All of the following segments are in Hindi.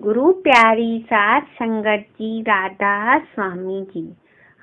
गुरु प्यारी साध संगत जी, राधा स्वामी जी।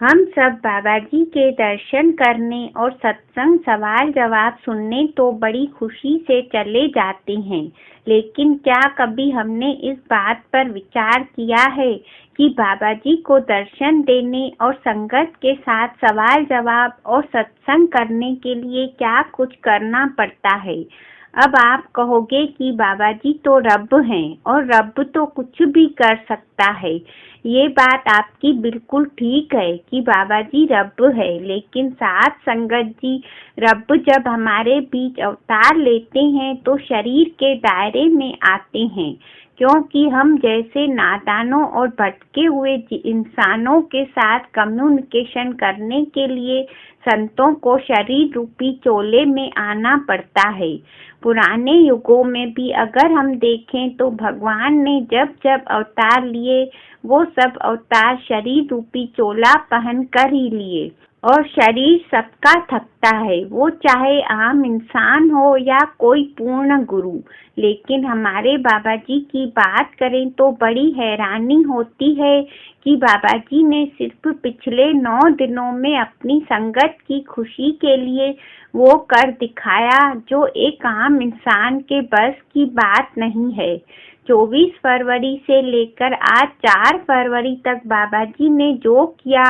हम सब बाबा जी के दर्शन करने और सत्संग सवाल जवाब सुनने तो बड़ी खुशी से चले जाते हैं, लेकिन क्या कभी हमने इस बात पर विचार किया है कि बाबा जी को दर्शन देने और संगत के साथ सवाल जवाब और सत्संग करने के लिए क्या कुछ करना पड़ता है। अब आप कहोगे कि बाबा जी तो रब हैं और रब तो कुछ भी कर सकता है। ये बात आपकी बिल्कुल ठीक है कि बाबा जी रब है, लेकिन साध संगत जी, रब जब हमारे बीच अवतार लेते हैं तो शरीर के दायरे में आते हैं, क्योंकि हम जैसे नादानों और भटके हुए इंसानों के साथ कम्युनिकेशन करने के लिए संतों को शरीर रूपी चोले में आना पड़ता है। पुराने युगों में भी अगर हम देखें तो भगवान ने जब जब अवतार लिए वो सब अवतार शरीर रूपी चोला पहन कर ही लिए। और शरीर सबका थकता है, वो चाहे आम इंसान हो या कोई पूर्ण गुरु। लेकिन हमारे बाबा जी की बात करें तो बड़ी हैरानी होती है कि बाबा जी ने सिर्फ पिछले 9 दिनों में अपनी संगत की खुशी के लिए वो कर दिखाया जो एक आम इंसान के बस की बात नहीं है। 24 फरवरी से लेकर आज 4 फरवरी तक बाबा जी ने जो किया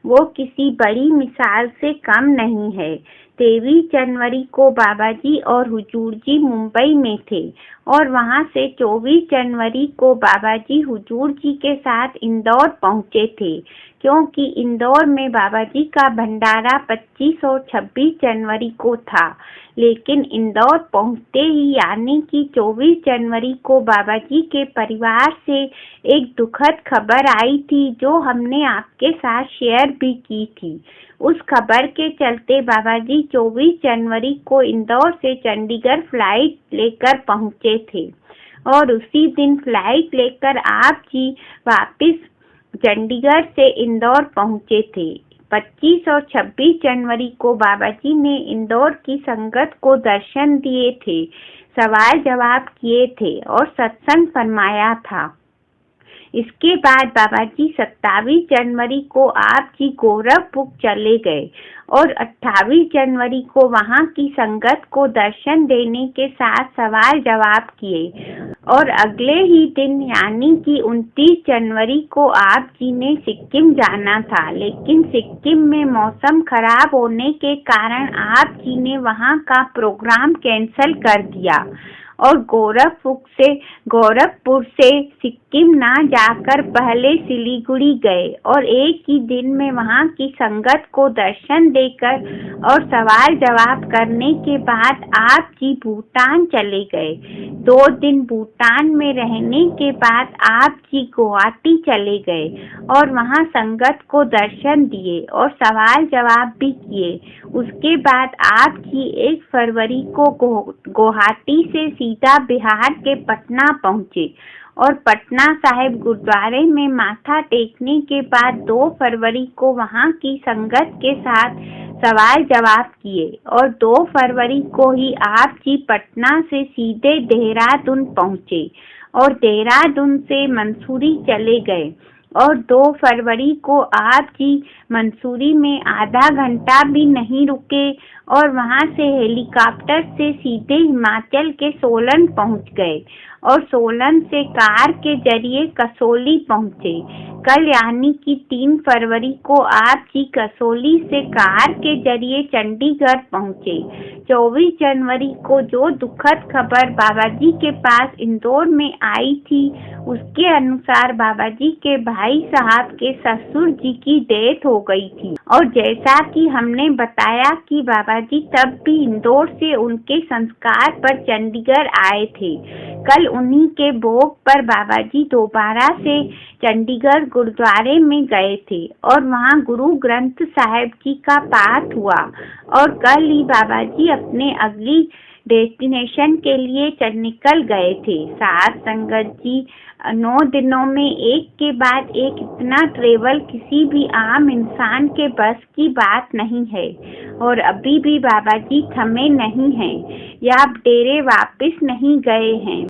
वो किसी बड़ी मिसाल से कम नहीं है। 23 जनवरी को बाबा जी और हुजूर जी मुंबई में थे और वहां से 24 जनवरी को बाबा जी हुजूर जी के साथ इंदौर पहुंचे थे, क्योंकि इंदौर में बाबा जी का भंडारा 25 और 26 जनवरी को था। लेकिन इंदौर पहुंचते ही यानी कि 24 जनवरी को बाबा जी के परिवार से एक दुखद खबर आई थी जो हमने आपके साथ शेयर भी की थी। उस खबर के चलते बाबा जी 24 जनवरी को इंदौर से चंडीगढ़ फ्लाइट लेकर पहुंचे थे और उसी दिन फ्लाइट लेकर आप जी वापस चंडीगढ़ से इंदौर पहुंचे थे। 25 और 26 जनवरी को बाबा जी ने इंदौर की संगत को दर्शन दिए थे, सवाल जवाब किए थे और सत्संग फरमाया था। इसके बाद बाबा जी 27 जनवरी को आप जी गोरखपुर चले गए और 28 जनवरी को वहां की संगत को दर्शन देने के साथ सवाल जवाब किए और अगले ही दिन यानी कि 29 जनवरी को आप जी ने सिक्किम जाना था, लेकिन सिक्किम में मौसम खराब होने के कारण आप जी ने वहां का प्रोग्राम कैंसिल कर दिया और गोरखपुर से सिक्किम ना जाकर पहले सिलीगुड़ी गए और एक ही दिन में वहां की संगत को दर्शन देकर और सवाल जवाब करने के बाद आप जी भूटान चले गए। 2 दिन भूटान में रहने के बाद आप जी गुवाहाटी चले गए और वहां संगत को दर्शन दिए और सवाल जवाब भी किए। उसके बाद आप जी 1 फरवरी को गुवाहाटी से सीधा बिहार के पटना पहुंचे और पटना साहिब गुरुद्वारे में माथा टेकने के बाद 2 फरवरी को वहां की संगत के साथ सवाल जवाब किए और 2 फरवरी को ही आप जी पटना से सीधे देहरादून पहुंचे और देहरादून से मंसूरी चले गए और 2 फरवरी को आप जी मंसूरी में आधा घंटा भी नहीं रुके और वहां से हेलीकॉप्टर से सीधे हिमाचल के सोलन पहुंच गए और सोलन से कार के जरिए कसौली पहुंचे। कल यानी कि 3 फरवरी को आप जी कसौली से कार के जरिए चंडीगढ़ पहुंचे। 24 जनवरी को जो दुखद खबर बाबा जी के पास इंदौर में आई थी उसके अनुसार बाबा जी के भाई साहब के ससुर जी की डेथ हो गई थी और जैसा कि हमने बताया कि बाबा जी तब भी इंदौर से उनके संस्कार पर चंडीगढ़ आए थे। कल उन्हीं के भोग पर बाबा जी दोबारा से चंडीगढ़ गुरुद्वारे में गए थे और वहां गुरु ग्रंथ साहिब जी का पाठ हुआ और कल ही बाबा जी अपने अगली डेस्टिनेशन के लिए निकल गए थे। साथ संगत जी 9 दिनों में एक के बाद एक इतना ट्रेवल किसी भी आम इंसान के बस की बात नहीं है और अभी भी बाबा जी थमे नहीं हैं या डेरे वापस नहीं गए हैं।